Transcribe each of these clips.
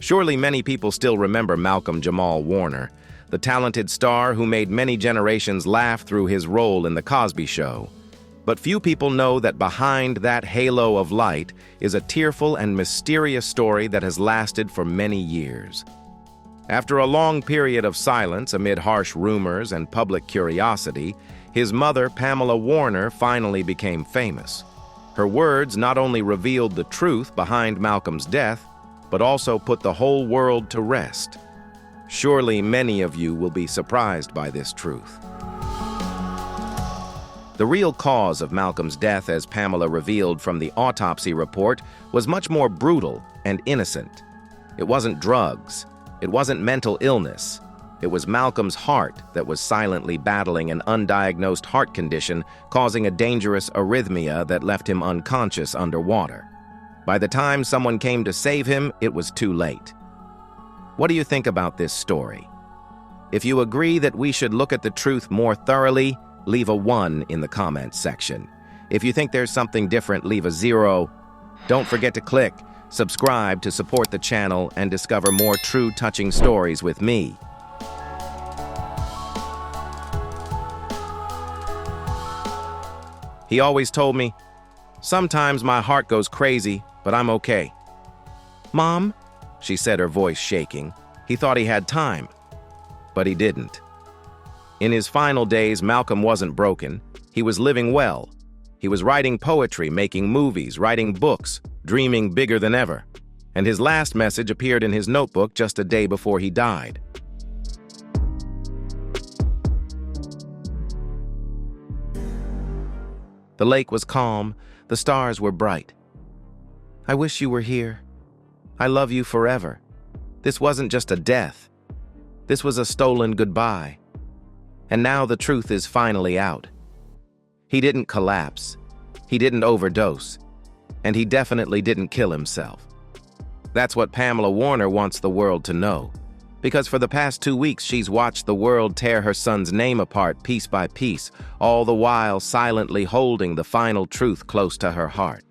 Surely many people still remember Malcolm-Jamal Warner, the talented star who made many generations laugh through his role in The Cosby Show. But few people know that behind that halo of light is a tearful and mysterious story that has lasted for many years. After a long period of silence amid harsh rumors and public curiosity, his mother, Pamela Warner, finally became famous. Her words not only revealed the truth behind Malcolm's death, but also put the whole world to rest. Surely many of you will be surprised by this truth. The real cause of Malcolm's death, as Pamela revealed from the autopsy report, was much more brutal and innocent. It wasn't drugs. It wasn't mental illness. It was Malcolm's heart that was silently battling an undiagnosed heart condition, causing a dangerous arrhythmia that left him unconscious underwater. By the time someone came to save him, it was too late. What do you think about this story? If you agree that we should look at the truth more thoroughly, leave a 1 in the comments section. If you think there's something different, leave a 0. Don't forget to click subscribe to support the channel and discover more true, touching stories with me. He always told me, "Sometimes my heart goes crazy, but I'm okay." "Mom," she said, her voice shaking. He thought he had time, but he didn't. In his final days, Malcolm wasn't broken. He was living well. He was writing poetry, making movies, writing books, dreaming bigger than ever. And his last message appeared in his notebook just a day before he died. The lake was calm. The stars were bright. "I wish you were here. I love you forever." This wasn't just a death. This was a stolen goodbye. And now the truth is finally out. He didn't collapse. He didn't overdose. And he definitely didn't kill himself. That's what Pamela Warner wants the world to know. Because for the past 2 weeks, she's watched the world tear her son's name apart piece by piece, all the while silently holding the final truth close to her heart.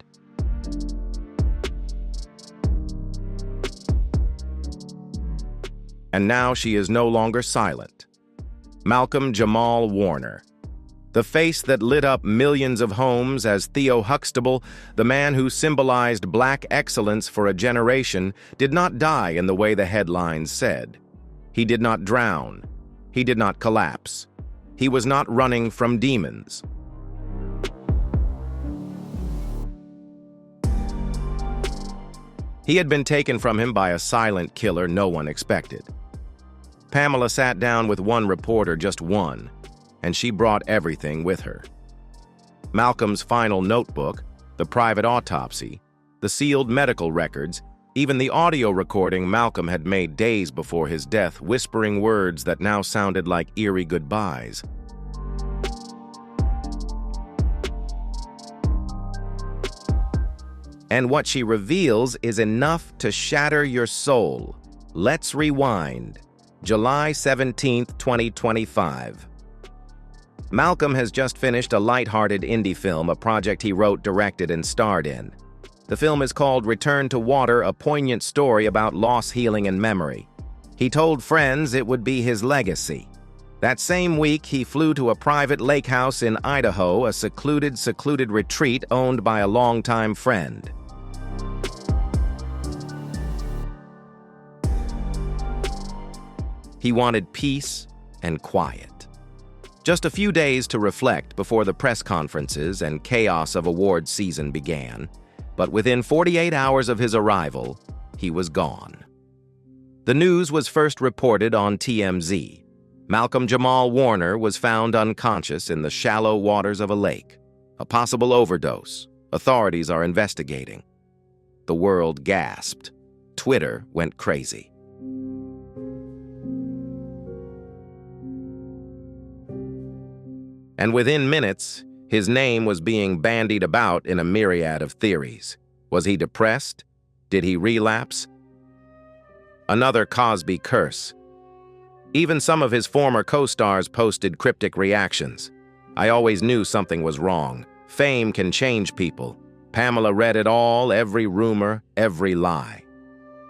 And now she is no longer silent. Malcolm-Jamal Warner, the face that lit up millions of homes as Theo Huxtable, the man who symbolized black excellence for a generation, did not die in the way the headlines said. He did not drown. He did not collapse. He was not running from demons. He had been taken from him by a silent killer no one expected. Pamela sat down with one reporter, just one, and she brought everything with her. Malcolm's final notebook, the private autopsy, the sealed medical records, even the audio recording Malcolm had made days before his death, whispering words that now sounded like eerie goodbyes. And what she reveals is enough to shatter your soul. Let's rewind. July 17th, 2025. Malcolm has just finished a lighthearted indie film, a project he wrote, directed, and starred in. The film is called Return to Water, a poignant story about loss, healing, and memory. He told friends it would be his legacy. That same week, he flew to a private lake house in Idaho, a secluded retreat owned by a longtime friend. He wanted peace and quiet. Just a few days to reflect before the press conferences and chaos of awards season began. But within 48 hours of his arrival, he was gone. The news was first reported on TMZ. Malcolm-Jamal Warner was found unconscious in the shallow waters of a lake. A possible overdose. Authorities are investigating. The world gasped. Twitter went crazy. And within minutes, his name was being bandied about in a myriad of theories. Was he depressed? Did he relapse? Another Cosby curse. Even some of his former co-stars posted cryptic reactions. I always knew something was wrong. Fame can change people. Pamela read it all, every rumor, every lie.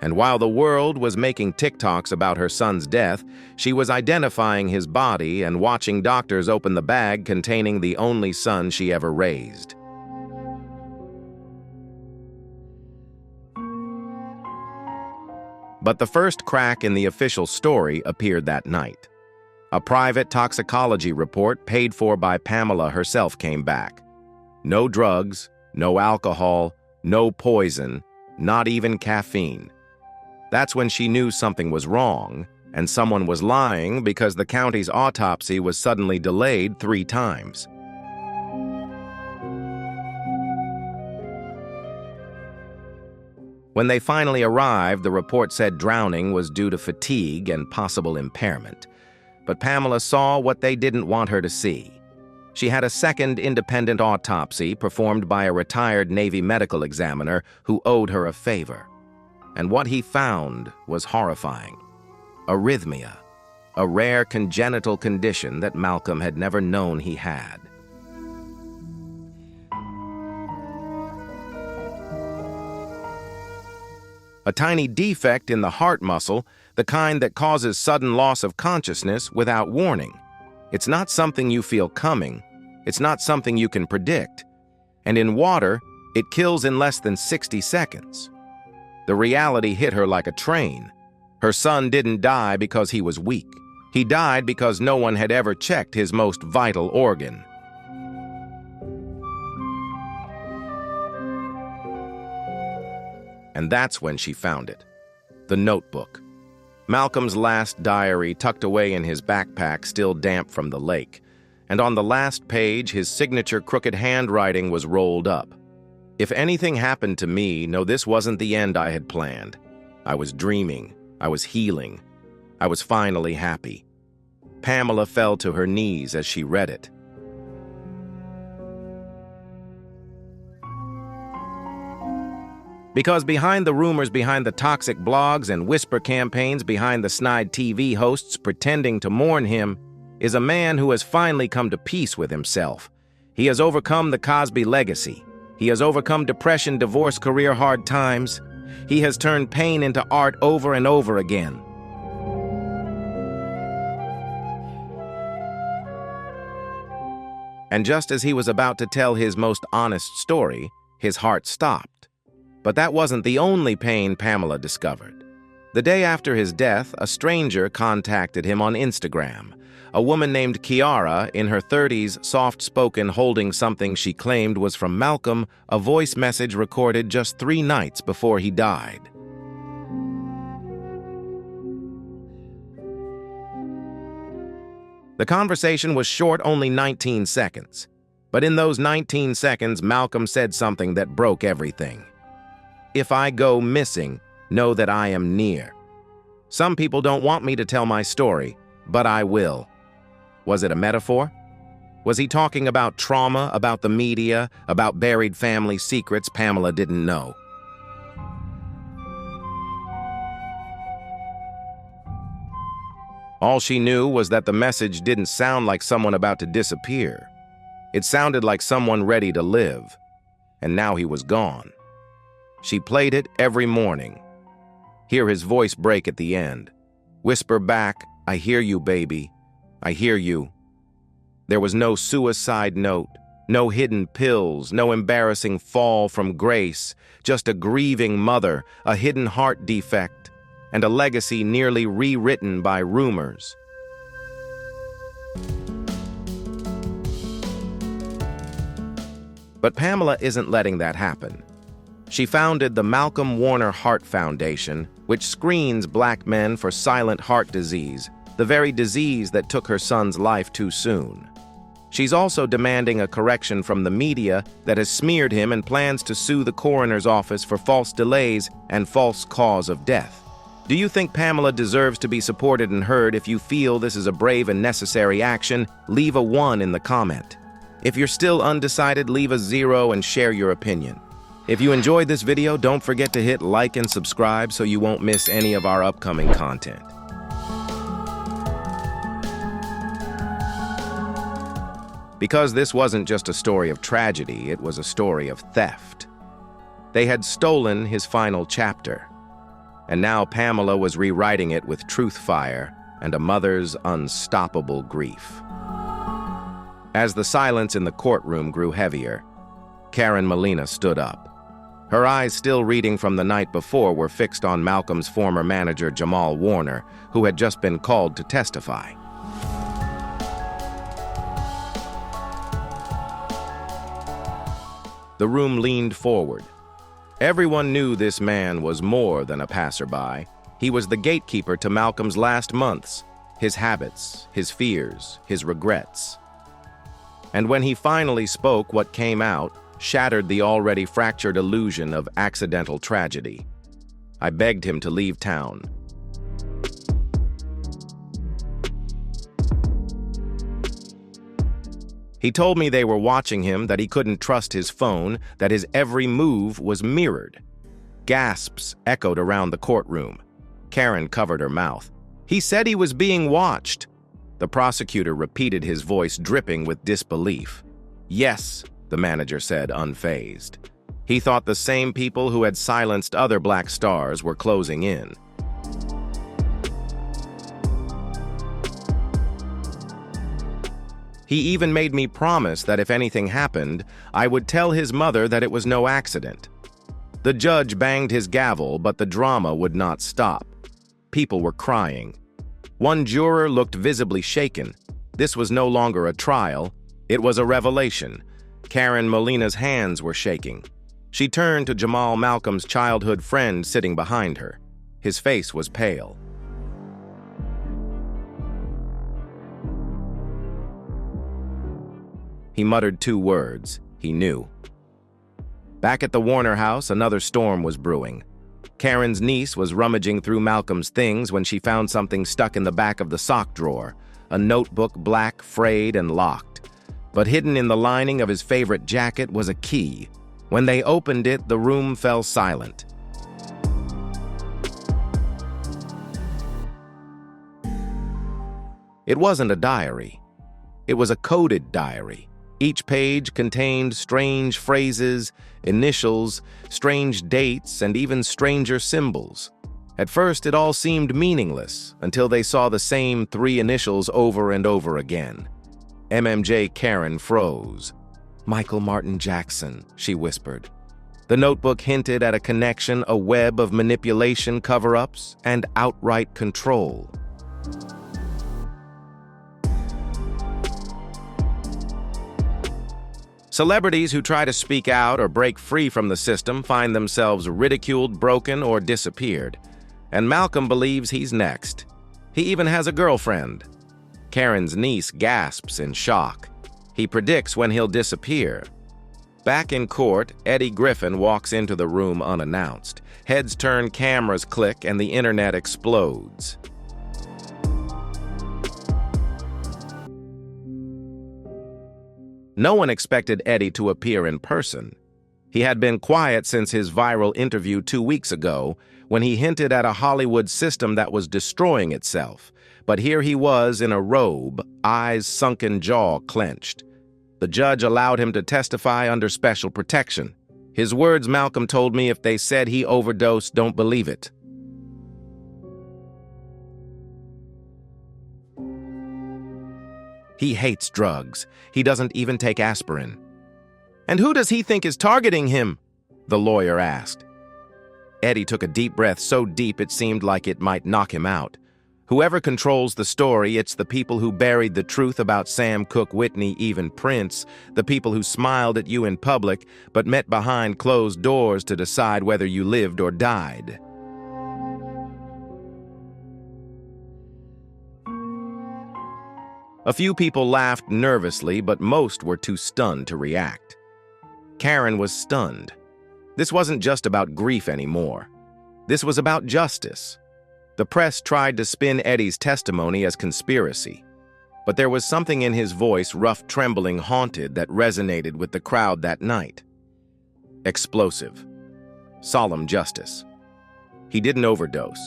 And while the world was making TikToks about her son's death, she was identifying his body and watching doctors open the bag containing the only son she ever raised. But the first crack in the official story appeared that night. A private toxicology report paid for by Pamela herself came back. No drugs, no alcohol, no poison, not even caffeine. That's when she knew something was wrong, and someone was lying because the county's autopsy was suddenly delayed 3 times. When they finally arrived, the report said drowning was due to fatigue and possible impairment. But Pamela saw what they didn't want her to see. She had a second independent autopsy performed by a retired Navy medical examiner who owed her a favor. And what he found was horrifying. Arrhythmia, a rare congenital condition that Malcolm had never known he had. A tiny defect in the heart muscle, the kind that causes sudden loss of consciousness without warning. It's not something you feel coming. It's not something you can predict. And in water, it kills in less than 60 seconds. The reality hit her like a train. Her son didn't die because he was weak. He died because no one had ever checked his most vital organ. And that's when she found it. The notebook. Malcolm's last diary tucked away in his backpack, still damp from the lake. And on the last page, his signature crooked handwriting was rolled up. If anything happened to me, no, this wasn't the end I had planned. I was dreaming. I was healing. I was finally happy. Pamela fell to her knees as she read it. Because behind the rumors, behind the toxic blogs and whisper campaigns, behind the snide TV hosts pretending to mourn him, is a man who has finally come to peace with himself. He has overcome the Cosby legacy. He has overcome depression, divorce, career, hard times. He has turned pain into art over and over again. And just as he was about to tell his most honest story, his heart stopped. But that wasn't the only pain Pamela discovered. The day after his death, a stranger contacted him on Instagram. A woman named Kiara, in her 30s, soft-spoken, holding something she claimed was from Malcolm, a voice message recorded just 3 nights before he died. The conversation was short, only 19 seconds. But in those 19 seconds, Malcolm said something that broke everything. If I go missing, know that I am near. Some people don't want me to tell my story, but I will. Was it a metaphor? Was he talking about trauma, about the media, about buried family secrets Pamela didn't know? All she knew was that the message didn't sound like someone about to disappear. It sounded like someone ready to live, and now he was gone. She played it every morning. Hear his voice break at the end. Whisper back, I hear you, baby. I hear you. There was no suicide note, no hidden pills, no embarrassing fall from grace, just a grieving mother, a hidden heart defect, and a legacy nearly rewritten by rumors. But Pamela isn't letting that happen. She founded the Malcolm Warner Heart Foundation, which screens black men for silent heart disease, the very disease that took her son's life too soon. She's also demanding a correction from the media that has smeared him and plans to sue the coroner's office for false delays and false cause of death. Do you think Pamela deserves to be supported and heard? If you feel this is a brave and necessary action, leave a 1 in the comment. If you're still undecided, leave a 0 and share your opinion. If you enjoyed this video, don't forget to hit like and subscribe so you won't miss any of our upcoming content. Because this wasn't just a story of tragedy, it was a story of theft. They had stolen his final chapter. And now Pamela was rewriting it with truth fire and a mother's unstoppable grief. As the silence in the courtroom grew heavier, Karen Molina stood up. Her eyes, still reading from the night before, were fixed on Malcolm's former manager, Jamal Warner, who had just been called to testify. The room leaned forward. Everyone knew this man was more than a passerby. He was the gatekeeper to Malcolm's last months, his habits, his fears, his regrets. And when he finally spoke, what came out shattered the already fractured illusion of accidental tragedy. I begged him to leave town. He told me they were watching him, that he couldn't trust his phone, that his every move was mirrored. Gasps echoed around the courtroom. Karen covered her mouth. He said he was being watched. The prosecutor repeated, his voice dripping with disbelief. Yes, the manager said, unfazed. He thought the same people who had silenced other black stars were closing in. He even made me promise that if anything happened, I would tell his mother that it was no accident. The judge banged his gavel, but the drama would not stop. People were crying. One juror looked visibly shaken. This was no longer a trial. It was a revelation. Karen Molina's hands were shaking. She turned to Jamal, Malcolm's childhood friend, sitting behind her. His face was pale. He muttered two words. He knew. Back at the Warner house, another storm was brewing. Karen's niece was rummaging through Malcolm's things when she found something stuck in the back of the sock drawer, a notebook, black, frayed, and locked. But hidden in the lining of his favorite jacket was a key. When they opened it, the room fell silent. It wasn't a diary. It was a coded diary. Each page contained strange phrases, initials, strange dates, and even stranger symbols. At first, it all seemed meaningless until they saw the same three initials over and over again. MMJ. Karen froze. Michael Martin Jackson, she whispered. The notebook hinted at a connection, a web of manipulation, cover-ups, and outright control. Celebrities who try to speak out or break free from the system find themselves ridiculed, broken, or disappeared. And Malcolm believes he's next. He even has a girlfriend. Karen's niece gasps in shock. He predicts when he'll disappear. Back in court, Eddie Griffin walks into the room unannounced. Heads turn, cameras click, and the internet explodes. No one expected Eddie to appear in person. He had been quiet since his viral interview 2 weeks ago, when he hinted at a Hollywood system that was destroying itself. But here he was in a robe, eyes sunken, jaw clenched. The judge allowed him to testify under special protection. His words, Malcolm told me, if they said he overdosed, don't believe it. He hates drugs. He doesn't even take aspirin. And who does he think is targeting him? The lawyer asked. Eddie took a deep breath, so deep it seemed like it might knock him out. Whoever controls the story, it's the people who buried the truth about Sam Cooke, Whitney, even Prince, the people who smiled at you in public but met behind closed doors to decide whether you lived or died. A few people laughed nervously, but most were too stunned to react. Karen was stunned. This wasn't just about grief anymore. This was about justice. The press tried to spin Eddie's testimony as conspiracy, but there was something in his voice, rough, trembling, haunted, that resonated with the crowd that night. Explosive. Solemn justice. He didn't overdose.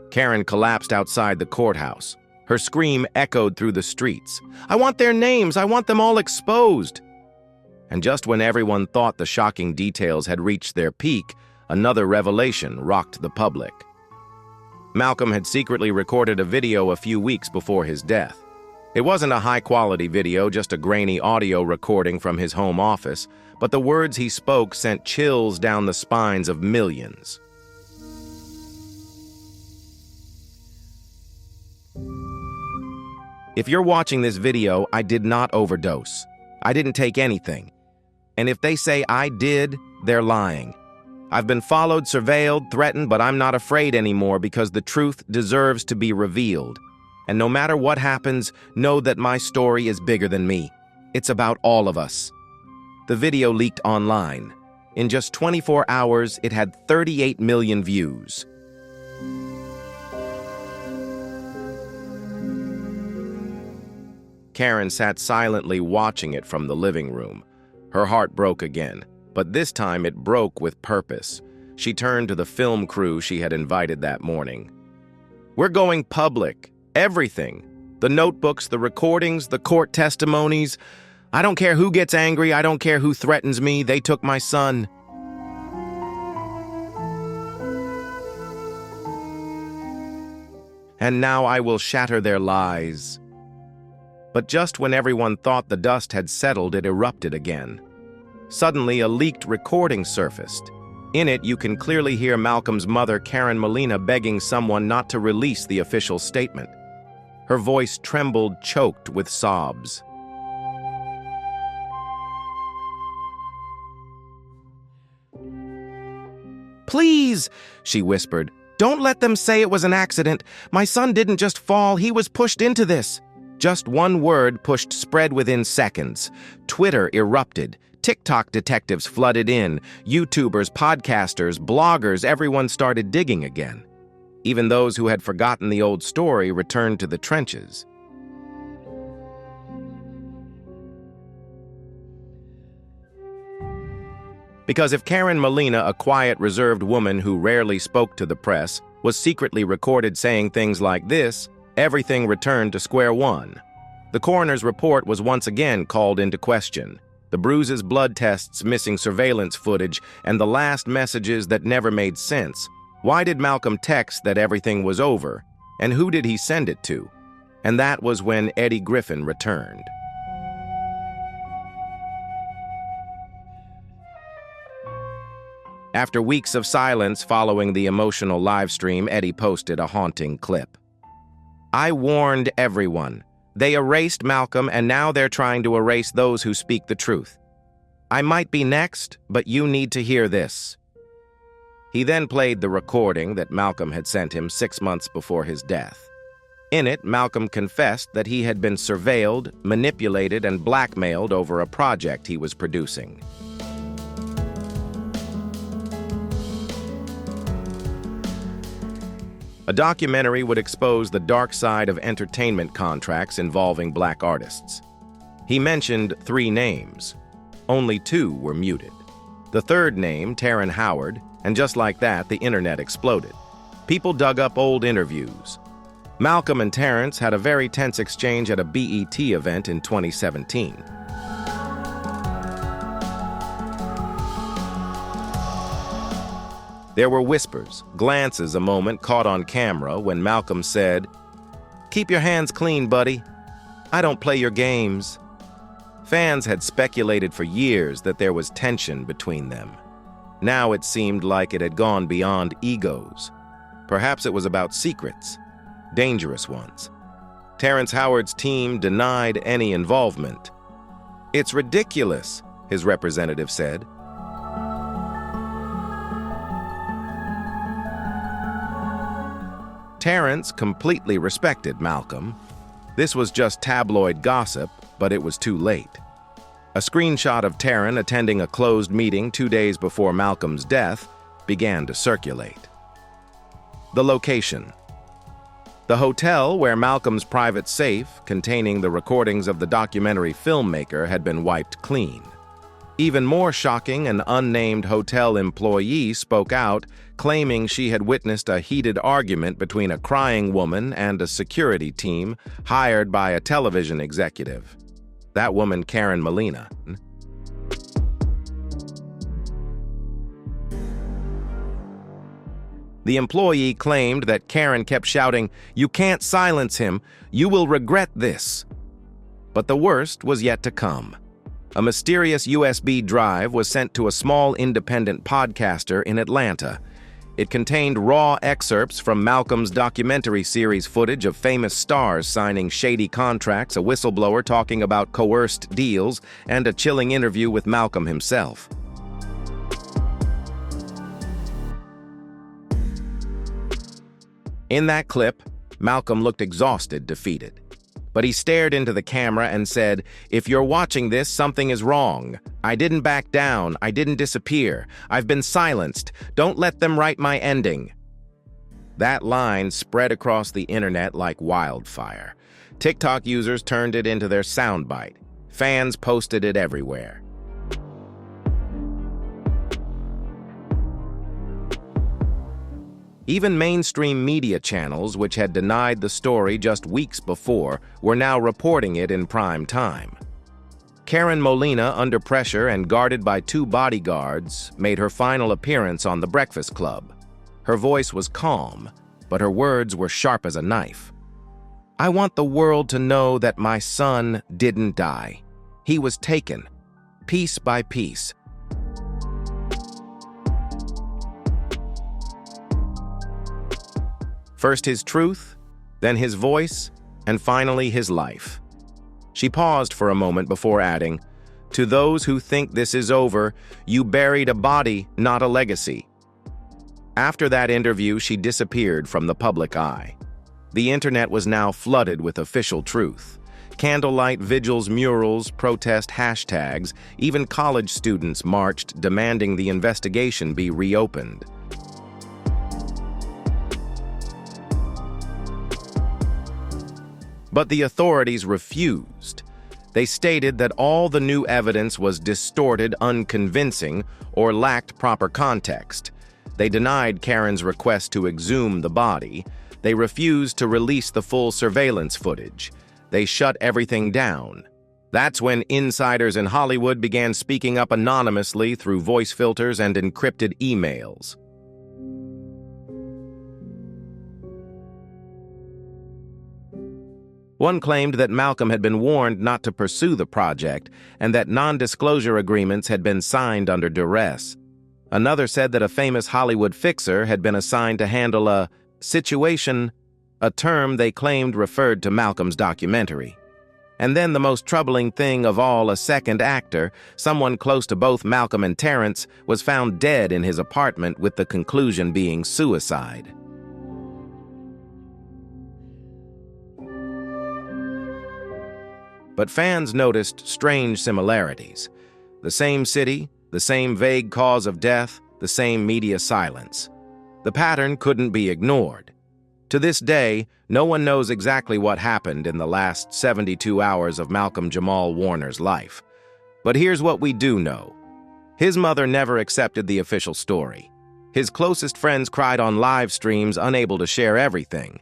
Karen collapsed outside the courthouse. Her scream echoed through the streets. I want their names. I want them all exposed. And just when everyone thought the shocking details had reached their peak, another revelation rocked the public. Malcolm had secretly recorded a video a few weeks before his death. It wasn't a high-quality video, just a grainy audio recording from his home office, but the words he spoke sent chills down the spines of millions. If you're watching this video, I did not overdose. I didn't take anything. And if they say I did, they're lying. I've been followed, surveilled, threatened, but I'm not afraid anymore because the truth deserves to be revealed. And no matter what happens, know that my story is bigger than me. It's about all of us. The video leaked online. In just 24 hours, it had 38 million views. Karen sat silently watching it from the living room. Her heart broke again, but this time it broke with purpose. She turned to the film crew she had invited that morning. "We're going public. Everything. The notebooks, the recordings, the court testimonies. I don't care who gets angry. I don't care who threatens me. They took my son." "And now I will shatter their lies." But just when everyone thought the dust had settled, it erupted again. Suddenly, a leaked recording surfaced. In it, you can clearly hear Malcolm's mother, Karen Molina, begging someone not to release the official statement. Her voice trembled, choked with sobs. "Please," she whispered, "don't let them say it was an accident. My son didn't just fall, he was pushed into this." Just one word pushed spread within seconds. Twitter erupted. TikTok detectives flooded in. YouTubers, podcasters, bloggers, everyone started digging again. Even those who had forgotten the old story returned to the trenches. Because if Karen Molina, a quiet, reserved woman who rarely spoke to the press, was secretly recorded saying things like this, everything returned to square one. The coroner's report was once again called into question. The bruises, blood tests, missing surveillance footage, and the last messages that never made sense. Why did Malcolm text that everything was over? And who did he send it to? And that was when Eddie Griffin returned. After weeks of silence following the emotional livestream, Eddie posted a haunting clip. "I warned everyone. They erased Malcolm, and now they're trying to erase those who speak the truth. I might be next, but you need to hear this." He then played the recording that Malcolm had sent him 6 months before his death. In it, Malcolm confessed that he had been surveilled, manipulated, and blackmailed over a project he was producing. A documentary would expose the dark side of entertainment contracts involving black artists. He mentioned 3 names. Only 2 were muted. The third name, Taryn Howard, and just like that, the internet exploded. People dug up old interviews. Malcolm and Terrence had a very tense exchange at a BET event in 2017. There were whispers, glances a moment caught on camera when Malcolm said, "Keep your hands clean, buddy. I don't play your games." Fans had speculated for years that there was tension between them. Now it seemed like it had gone beyond egos. Perhaps it was about secrets, dangerous ones. Terrence Howard's team denied any involvement. "It's ridiculous," his representative said. Terrence completely respected Malcolm. This was just tabloid gossip, but it was too late. A screenshot of Taryn attending a closed meeting 2 days before Malcolm's death began to circulate. The location. The hotel where Malcolm's private safe, containing the recordings of the documentary filmmaker, had been wiped clean. Even more shocking, an unnamed hotel employee spoke out, claiming she had witnessed a heated argument between a crying woman and a security team hired by a television executive. That woman, Karen Molina. The employee claimed that Karen kept shouting, "You can't silence him. You will regret this." But the worst was yet to come. A mysterious USB drive was sent to a small independent podcaster in Atlanta. It contained raw excerpts from Malcolm's documentary series footage of famous stars signing shady contracts, a whistleblower talking about coerced deals, and a chilling interview with Malcolm himself. In that clip, Malcolm looked exhausted, defeated. But he stared into the camera and said, "If you're watching this, something is wrong. I didn't back down. I didn't disappear. I've been silenced. Don't let them write my ending." That line spread across the internet like wildfire. TikTok users turned it into their soundbite. Fans posted it everywhere. Even mainstream media channels, which had denied the story just weeks before, were now reporting it in prime time. Karen Molina, under pressure and guarded by 2 bodyguards, made her final appearance on The Breakfast Club. Her voice was calm, but her words were sharp as a knife. "I want the world to know that my son didn't die. He was taken, piece by piece." First his truth, then his voice, and finally his life. She paused for a moment before adding, "To those who think this is over, you buried a body, not a legacy." After that interview, she disappeared from the public eye. The internet was now flooded with official truth. Candlelight vigils, murals, protest hashtags, even college students marched demanding the investigation be reopened. But the authorities refused. They stated that all the new evidence was distorted, unconvincing, or lacked proper context. They denied Karen's request to exhume the body. They refused to release the full surveillance footage. They shut everything down. That's when insiders in Hollywood began speaking up anonymously through voice filters and encrypted emails. One claimed that Malcolm had been warned not to pursue the project and that non-disclosure agreements had been signed under duress. Another said that a famous Hollywood fixer had been assigned to handle a situation, a term they claimed referred to Malcolm's documentary. And then the most troubling thing of all, a second actor, someone close to both Malcolm and Terrence, was found dead in his apartment, with the conclusion being suicide. But fans noticed strange similarities. The same city, the same vague cause of death, the same media silence. The pattern couldn't be ignored. To this day, no one knows exactly what happened in the last 72 hours of Malcolm-Jamal Warner's life. But here's what we do know. His mother never accepted the official story. His closest friends cried on live streams, unable to share everything.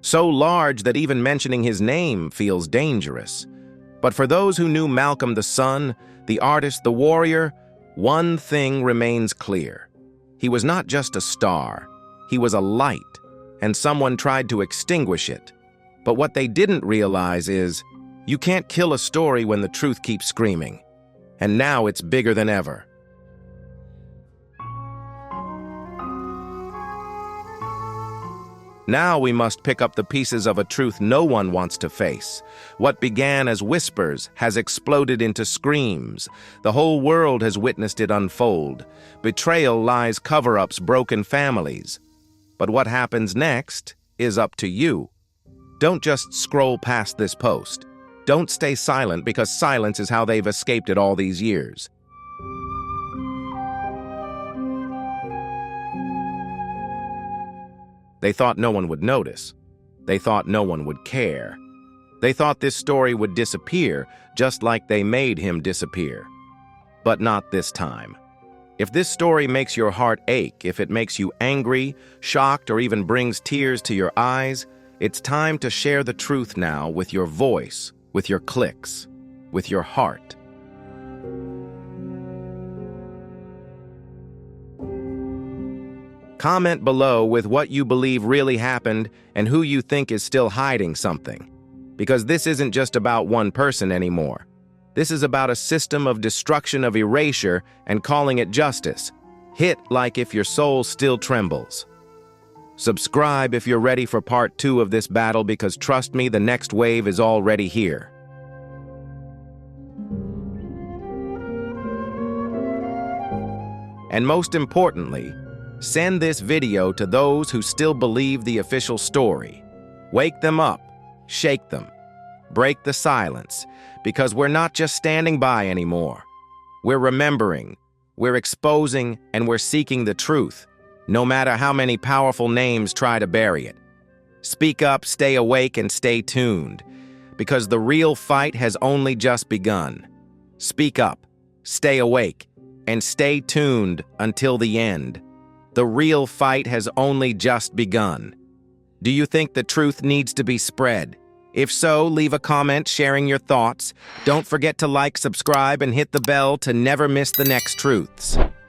So large that even mentioning his name feels dangerous. But for those who knew Malcolm the son, the artist, the warrior, one thing remains clear. He was not just a star. He was a light, and someone tried to extinguish it. But what they didn't realize is, you can't kill a story when the truth keeps screaming. And now it's bigger than ever. Now we must pick up the pieces of a truth no one wants to face. What began as whispers has exploded into screams. The whole world has witnessed it unfold. Betrayal, lies, cover-ups, broken families. But what happens next is up to you. Don't just scroll past this post. Don't stay silent, because silence is how they've escaped it all these years. They thought no one would notice. They thought no one would care. They thought this story would disappear, just like they made him disappear. But not this time. If this story makes your heart ache, if it makes you angry, shocked, or even brings tears to your eyes, it's time to share the truth now, with your voice, with your clicks, with your heart. Comment below with what you believe really happened and who you think is still hiding something. Because this isn't just about one person anymore. This is about a system of destruction of erasure and calling it justice. Hit like if your soul still trembles. Subscribe if you're ready for part 2 of this battle, because trust me, the next wave is already here. And most importantly, send this video to those who still believe the official story. Wake them up, shake them, break the silence, because we're not just standing by anymore. We're remembering, we're exposing, and we're seeking the truth, no matter how many powerful names try to bury it. Speak up, stay awake, and stay tuned, because the real fight has only just begun. Speak up, stay awake, and stay tuned until the end. The real fight has only just begun. Do you think the truth needs to be spread? If so, leave a comment sharing your thoughts. Don't forget to like, subscribe, and hit the bell to never miss the next truths.